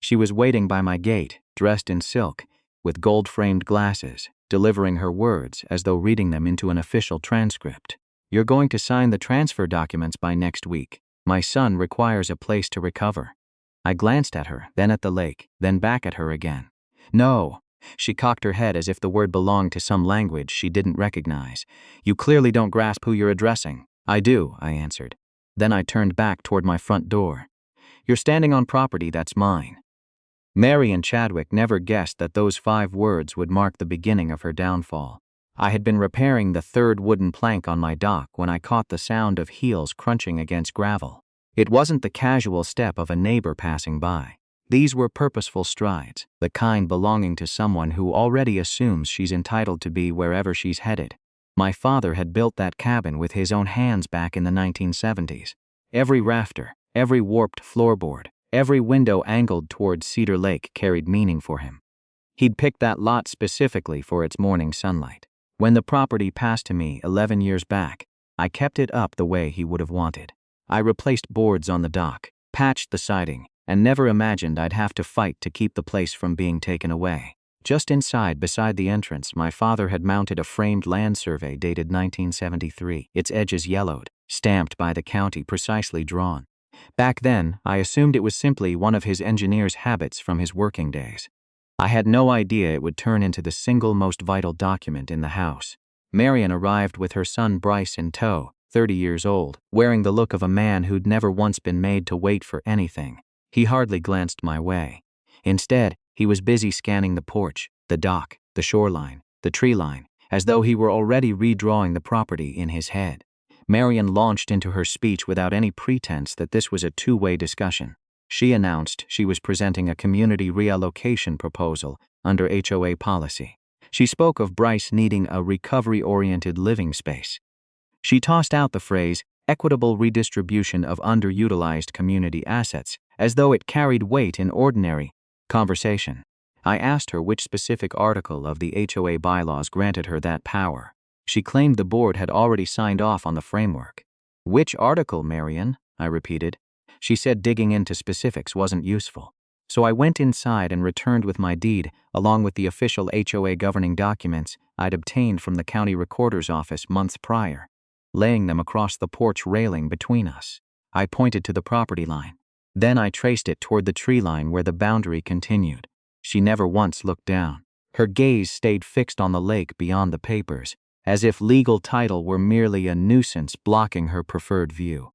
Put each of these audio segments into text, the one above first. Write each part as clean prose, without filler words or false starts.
She was waiting by my gate, dressed in silk, with gold-framed glasses, delivering her words as though reading them into an official transcript. "You're going to sign the transfer documents by next week. My son requires a place to recover." I glanced at her, then at the lake, then back at her again. "No." She cocked her head as if the word belonged to some language she didn't recognize. "You clearly don't grasp who you're addressing." "I do," I answered. Then I turned back toward my front door. "You're standing on property that's mine." Marian Chadwick never guessed that those 5 words would mark the beginning of her downfall. I had been repairing the 3rd wooden plank on my dock when I caught the sound of heels crunching against gravel. It wasn't the casual step of a neighbor passing by. These were purposeful strides, the kind belonging to someone who already assumes she's entitled to be wherever she's headed. My father had built that cabin with his own hands back in the 1970s. Every rafter, every warped floorboard, every window angled towards Cedar Lake carried meaning for him. He'd picked that lot specifically for its morning sunlight. When the property passed to me 11 years back, I kept it up the way he would have wanted. I replaced boards on the dock, patched the siding, and never imagined I'd have to fight to keep the place from being taken away. Just inside, beside the entrance, my father had mounted a framed land survey dated 1973, its edges yellowed, stamped by the county, precisely drawn. Back then, I assumed it was simply one of his engineer's habits from his working days. I had no idea it would turn into the single most vital document in the house. Marian arrived with her son Bryce in tow, 30 years old, wearing the look of a man who'd never once been made to wait for anything. He hardly glanced my way. Instead, he was busy scanning the porch, the dock, the shoreline, the tree line, as though he were already redrawing the property in his head. Marian launched into her speech without any pretense that this was a two-way discussion. She announced she was presenting a community reallocation proposal under HOA policy. She spoke of Bryce needing a recovery-oriented living space. She tossed out the phrase, equitable redistribution of underutilized community assets, as though it carried weight in ordinary conversation. I asked her which specific article of the HOA bylaws granted her that power. She claimed the board had already signed off on the framework. "Which article, Marian?" I repeated. She said digging into specifics wasn't useful. So I went inside and returned with my deed, along with the official HOA governing documents I'd obtained from the county recorder's office months prior. Laying them across the porch railing between us, I pointed to the property line. Then I traced it toward the tree line where the boundary continued. She never once looked down. Her gaze stayed fixed on the lake beyond the papers, as if legal title were merely a nuisance blocking her preferred view.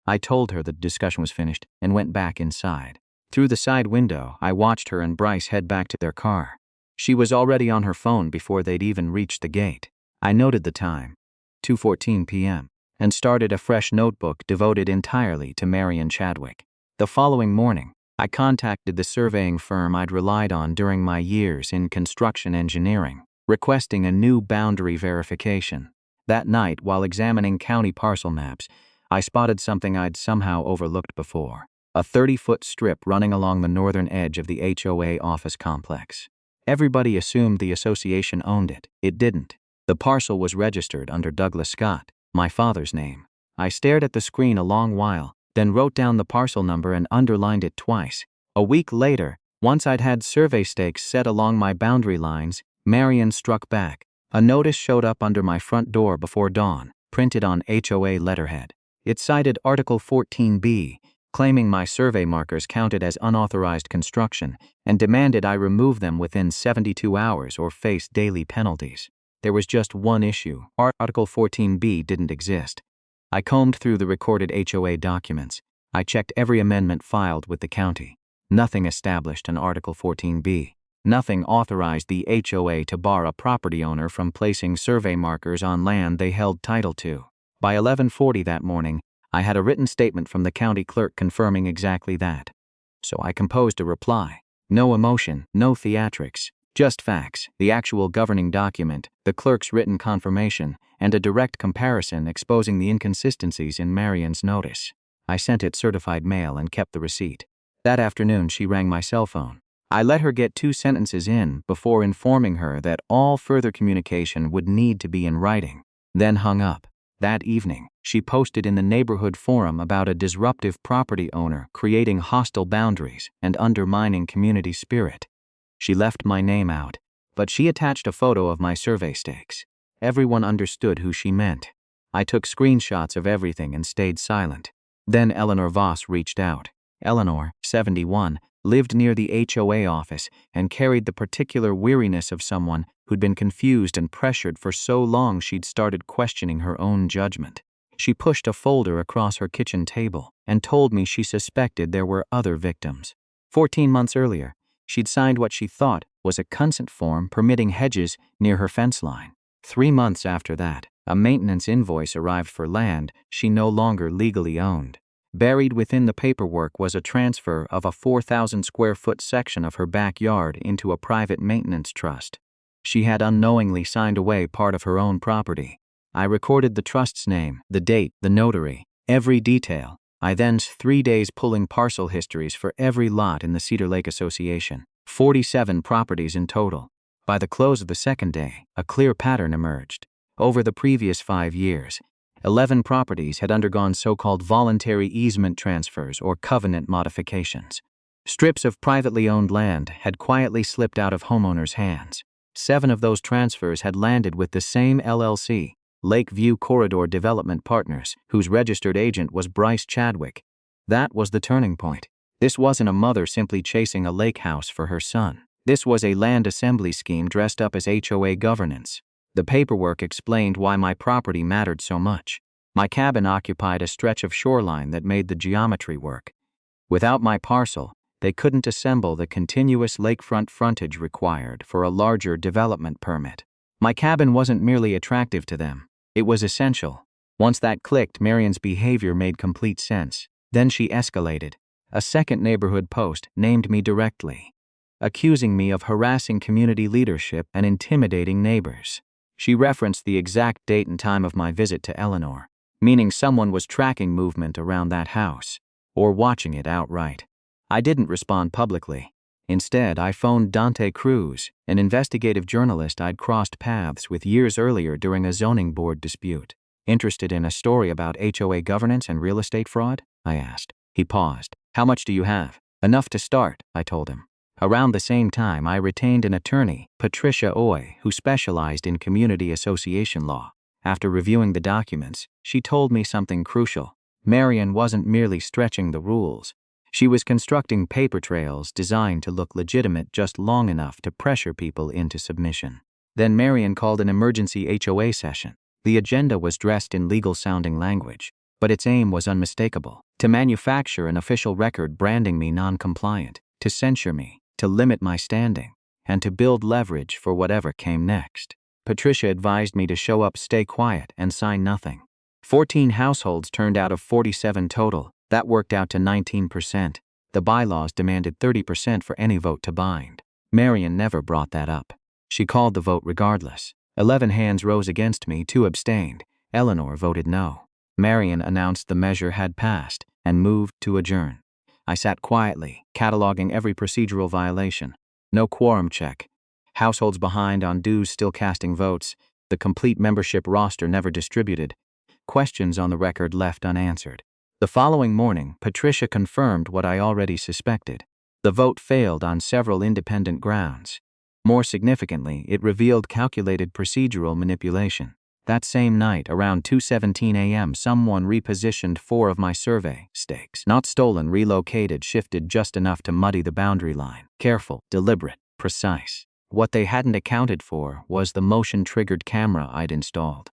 I told her the discussion was finished and went back inside. Through the side window, I watched her and Bryce head back to their car. She was already on her phone before they'd even reached the gate. I noted the time, 2:14 p.m., and started a fresh notebook devoted entirely to Marian Chadwick. The following morning, I contacted the surveying firm I'd relied on during my years in construction engineering, requesting a new boundary verification. That night, while examining county parcel maps, I spotted something I'd somehow overlooked before: a 30-foot strip running along the northern edge of the HOA office complex. Everybody assumed the association owned it. It didn't. The parcel was registered under Douglas Scott, my father's name. I stared at the screen a long while, then wrote down the parcel number and underlined it twice. A week later, once I'd had survey stakes set along my boundary lines, Marian struck back. A notice showed up under my front door before dawn, printed on HOA letterhead. It cited Article 14B, claiming my survey markers counted as unauthorized construction, and demanded I remove them within 72 hours or face daily penalties. There was just one issue: Article 14B didn't exist. I combed through the recorded HOA documents. I checked every amendment filed with the county. Nothing established an Article 14B. Nothing authorized the HOA to bar a property owner from placing survey markers on land they held title to. By 11:40 that morning, I had a written statement from the county clerk confirming exactly that. So I composed a reply. No emotion, no theatrics, just facts, the actual governing document, the clerk's written confirmation, and a direct comparison exposing the inconsistencies in Marian's notice. I sent it certified mail and kept the receipt. That afternoon, she rang my cell phone. I let her get 2 sentences in before informing her that all further communication would need to be in writing, then hung up. That evening, she posted in the neighborhood forum about a disruptive property owner creating hostile boundaries and undermining community spirit. She left my name out, but she attached a photo of my survey stakes. Everyone understood who she meant. I took screenshots of everything and stayed silent. Then Eleanor Voss reached out. Eleanor, 71, lived near the HOA office and carried the particular weariness of someone who'd been confused and pressured for so long she'd started questioning her own judgment. She pushed a folder across her kitchen table and told me she suspected there were other victims. 14 months earlier, she'd signed what she thought was a consent form permitting hedges near her fence line. 3 months after that, a maintenance invoice arrived for land she no longer legally owned. Buried within the paperwork was a transfer of a 4,000 square foot section of her backyard into a private maintenance trust. She had unknowingly signed away part of her own property. I recorded the trust's name, the date, the notary, every detail. I then spent 3 days pulling parcel histories for every lot in the Cedar Lake Association, 47 properties in total. By the close of the second day, a clear pattern emerged. Over the previous 5 years, 11 properties had undergone so-called voluntary easement transfers or covenant modifications. Strips of privately owned land had quietly slipped out of homeowners' hands. 7 of those transfers had landed with the same LLC, Lakeview Corridor Development Partners, whose registered agent was Bryce Chadwick. That was the turning point. This wasn't a mother simply chasing a lake house for her son. This was a land assembly scheme dressed up as HOA governance. The paperwork explained why my property mattered so much. My cabin occupied a stretch of shoreline that made the geometry work. Without my parcel, they couldn't assemble the continuous lakefront frontage required for a larger development permit. My cabin wasn't merely attractive to them, it was essential. Once that clicked, Marion's behavior made complete sense. Then she escalated. A second neighborhood post named me directly, accusing me of harassing community leadership and intimidating neighbors. She referenced the exact date and time of my visit to Eleanor, meaning someone was tracking movement around that house, or watching it outright. I didn't respond publicly. Instead, I phoned Dante Cruz, an investigative journalist I'd crossed paths with years earlier during a zoning board dispute. Interested in a story about HOA governance and real estate fraud? I asked. He paused. How much do you have? Enough to start, I told him. Around the same time, I retained an attorney, Patricia Oy, who specialized in community association law. After reviewing the documents, she told me something crucial. Marion wasn't merely stretching the rules. She was constructing paper trails designed to look legitimate just long enough to pressure people into submission. Then Marion called an emergency HOA session. The agenda was dressed in legal-sounding language, but its aim was unmistakable: to manufacture an official record branding me non-compliant, to censure me, to limit my standing, and to build leverage for whatever came next. Patricia advised me to show up, stay quiet, and sign nothing. 14 households turned out of 47 total. That worked out to 19%. The bylaws demanded 30% for any vote to bind. Marion never brought that up. She called the vote regardless. 11 hands rose against me, 2 abstained. Eleanor voted no. Marion announced the measure had passed and moved to adjourn. I sat quietly, cataloging every procedural violation. No quorum check. Households behind on dues still casting votes. The complete membership roster never distributed. Questions on the record left unanswered. The following morning, Patricia confirmed what I already suspected. The vote failed on several independent grounds. More significantly, it revealed calculated procedural manipulation. That same night, around 2:17 a.m., someone repositioned 4 of my survey stakes. Not stolen, relocated, shifted just enough to muddy the boundary line. Careful, deliberate, precise. What they hadn't accounted for was the motion-triggered camera I'd installed.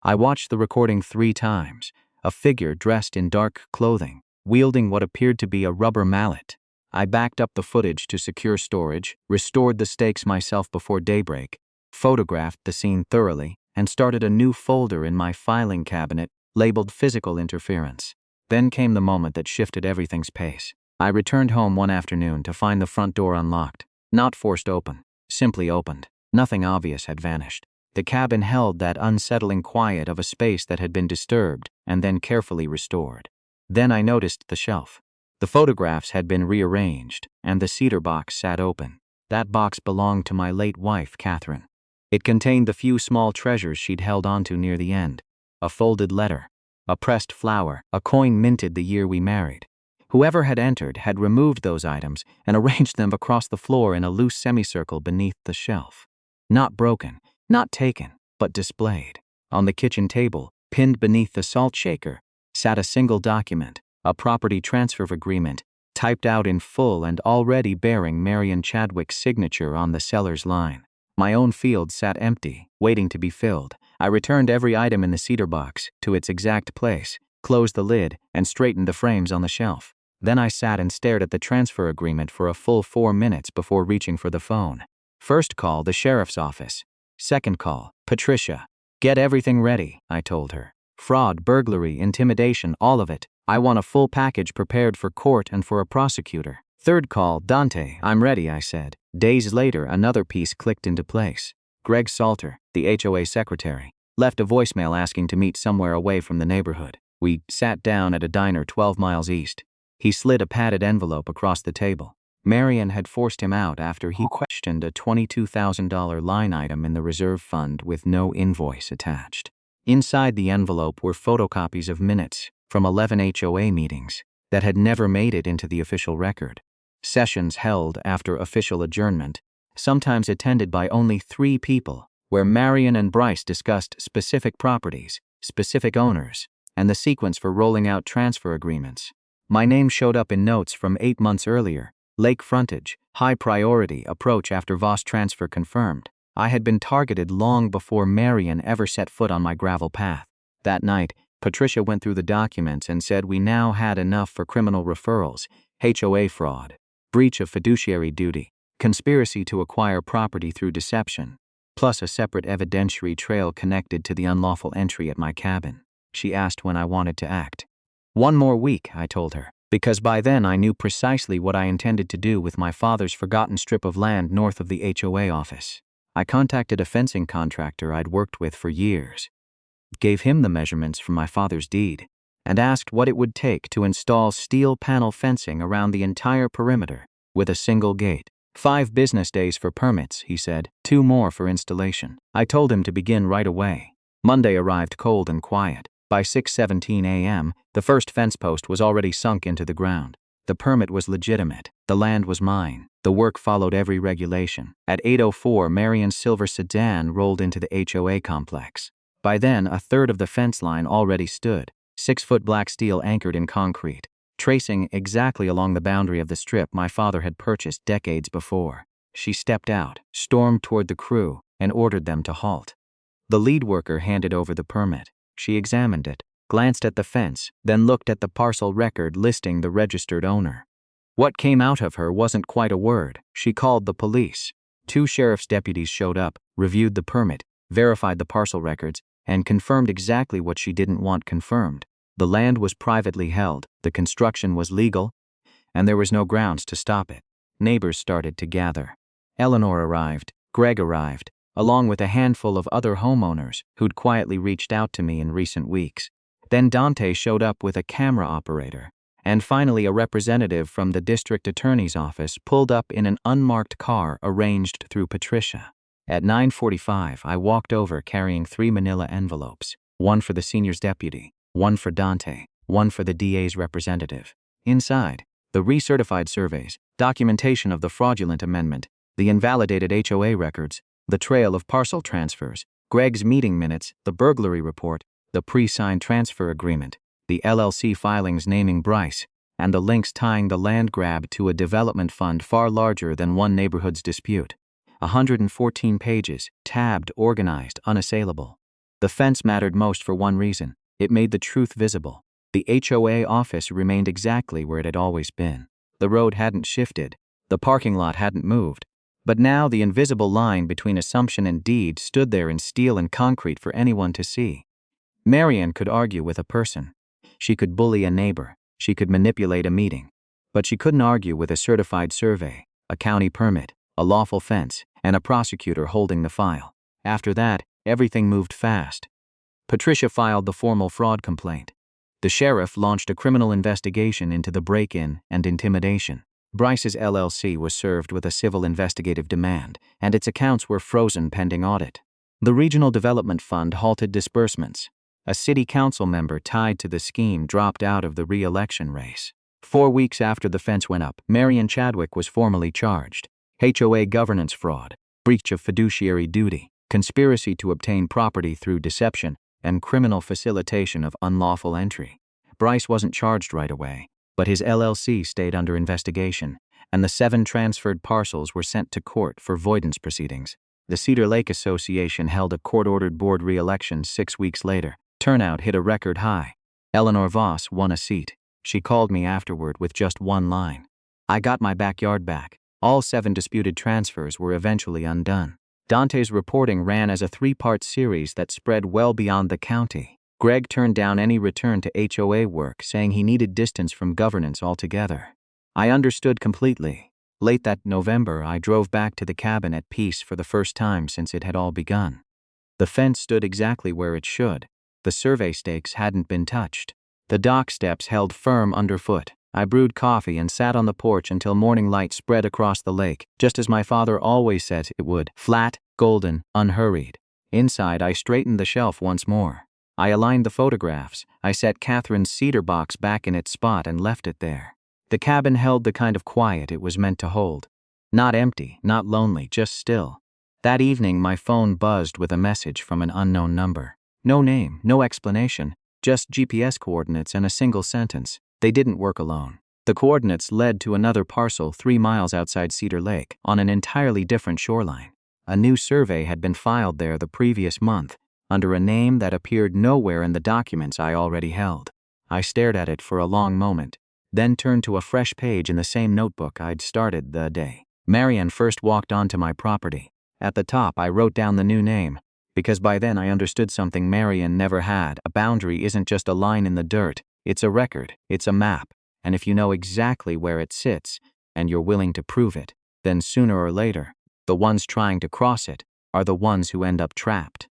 I watched the recording 3 times. A figure dressed in dark clothing, wielding what appeared to be a rubber mallet. I backed up the footage to secure storage, restored the stakes myself before daybreak, photographed the scene thoroughly, and started a new folder in my filing cabinet labeled Physical Interference. Then came the moment that shifted everything's pace. I returned home one afternoon to find the front door unlocked. Not forced open, simply opened. Nothing obvious had vanished. The cabin held that unsettling quiet of a space that had been disturbed and then carefully restored. Then I noticed the shelf. The photographs had been rearranged, and the cedar box sat open. That box belonged to my late wife, Catherine. It contained the few small treasures she'd held onto near the end: a folded letter, a pressed flower, a coin minted the year we married. Whoever had entered had removed those items and arranged them across the floor in a loose semicircle beneath the shelf. Not broken, not taken, but displayed. On the kitchen table, pinned beneath the salt shaker, sat a single document, a property transfer agreement, typed out in full and already bearing Marion Chadwick's signature on the seller's line. My own field sat empty, waiting to be filled. I returned every item in the cedar box to its exact place, closed the lid, and straightened the frames on the shelf. Then I sat and stared at the transfer agreement for a full 4 minutes before reaching for the phone. First call, the sheriff's office. Second call, Patricia. Get everything ready, I told her. Fraud, burglary, intimidation, all of it. I want a full package prepared for court and for a prosecutor. Third call, Dante. I'm ready, I said. Days later, another piece clicked into place. Greg Salter, the HOA secretary, left a voicemail asking to meet somewhere away from the neighborhood. We sat down at a diner 12 miles east. He slid a padded envelope across the table. Marion had forced him out after he questioned a $22,000 line item in the reserve fund with no invoice attached. Inside the envelope were photocopies of minutes from 11 HOA meetings that had never made it into the official record. Sessions held after official adjournment, sometimes attended by only 3 people, where Marion and Bryce discussed specific properties, specific owners, and the sequence for rolling out transfer agreements. My name showed up in notes from 8 months earlier. Lake frontage, high priority, approach after Voss transfer confirmed. I had been targeted long before Marion ever set foot on my gravel path. That night, Patricia went through the documents and said we now had enough for criminal referrals, HOA fraud, breach of fiduciary duty, conspiracy to acquire property through deception, plus a separate evidentiary trail connected to the unlawful entry at my cabin. She asked when I wanted to act. 1 more week, I told her, because by then I knew precisely what I intended to do with my father's forgotten strip of land north of the HOA office. I contacted a fencing contractor I'd worked with for years, gave him the measurements from my father's deed, and asked what it would take to install steel panel fencing around the entire perimeter with a single gate. 5 business days for permits, he said, 2 more for installation. I told him to begin right away. Monday arrived cold and quiet. By 6:17 a.m., the first fence post was already sunk into the ground. The permit was legitimate. The land was mine. The work followed every regulation. At 8:04, Marion's silver sedan rolled into the HOA complex. By then, a third of the fence line already stood, 6-foot black steel anchored in concrete, tracing exactly along the boundary of the strip my father had purchased decades before. She stepped out, stormed toward the crew, and ordered them to halt. The lead worker handed over the permit. She examined it, glanced at the fence, then looked at the parcel record listing the registered owner. What came out of her wasn't quite a word. She called the police. 2 sheriff's deputies showed up, reviewed the permit, verified the parcel records, and confirmed exactly what she didn't want confirmed. The land was privately held, the construction was legal, and there was no grounds to stop it. Neighbors started to gather. Eleanor arrived, Greg arrived, along with a handful of other homeowners who'd quietly reached out to me in recent weeks. Then Dante showed up with a camera operator, and finally a representative from the district attorney's office pulled up in an unmarked car arranged through Patricia. At 9:45, I walked over carrying 3 manila envelopes, 1 for the senior's deputy, 1 for Dante, 1 for the DA's representative. Inside, the recertified surveys, documentation of the fraudulent amendment, the invalidated HOA records, the trail of parcel transfers, Greg's meeting minutes, the burglary report, the pre-signed transfer agreement, the LLC filings naming Bryce, and the links tying the land grab to a development fund far larger than one neighborhood's dispute. 114 pages, tabbed, organized, unassailable. The fence mattered most for one reason. It made the truth visible. The HOA office remained exactly where it had always been. The road hadn't shifted. The parking lot hadn't moved. But now the invisible line between assumption and deed stood there in steel and concrete for anyone to see. Marion could argue with a person. She could bully a neighbor. She could manipulate a meeting. But she couldn't argue with a certified survey, a county permit, a lawful fence, and a prosecutor holding the file. After that, everything moved fast. Patricia filed the formal fraud complaint. The sheriff launched a criminal investigation into the break-in and intimidation. Bryce's LLC was served with a civil investigative demand, and its accounts were frozen pending audit. The Regional Development Fund halted disbursements. A city council member tied to the scheme dropped out of the re-election race. 4 weeks after the fence went up, Marion Chadwick was formally charged. HOA governance fraud, breach of fiduciary duty, conspiracy to obtain property through deception, and criminal facilitation of unlawful entry. Bryce wasn't charged right away, but his LLC stayed under investigation, and the 7 transferred parcels were sent to court for voidance proceedings. The Cedar Lake Association held a court-ordered board re-election 6 weeks later. Turnout hit a record high. Eleanor Voss won a seat. She called me afterward with just one line. "I got my backyard back." All 7 disputed transfers were eventually undone. Dante's reporting ran as a 3-part series that spread well beyond the county. Greg turned down any return to HOA work, saying he needed distance from governance altogether. I understood completely. Late that November, I drove back to the cabin at peace for the first time since it had all begun. The fence stood exactly where it should. The survey stakes hadn't been touched. The dock steps held firm underfoot. I brewed coffee and sat on the porch until morning light spread across the lake, just as my father always said it would. Flat, golden, unhurried. Inside, I straightened the shelf once more. I aligned the photographs. I set Catherine's cedar box back in its spot and left it there. The cabin held the kind of quiet it was meant to hold. Not empty, not lonely, just still. That evening, my phone buzzed with a message from an unknown number. No name, no explanation, just GPS coordinates and a single sentence. They didn't work alone. The coordinates led to another parcel 3 miles outside Cedar Lake, on an entirely different shoreline. A new survey had been filed there the previous month, under a name that appeared nowhere in the documents I already held. I stared at it for a long moment, then turned to a fresh page in the same notebook I'd started the day. Marion first walked onto my property. At the top, I wrote down the new name, because by then I understood something Marion never had. A boundary isn't just a line in the dirt, it's a record, it's a map, and if you know exactly where it sits, and you're willing to prove it, then sooner or later, the ones trying to cross it are the ones who end up trapped.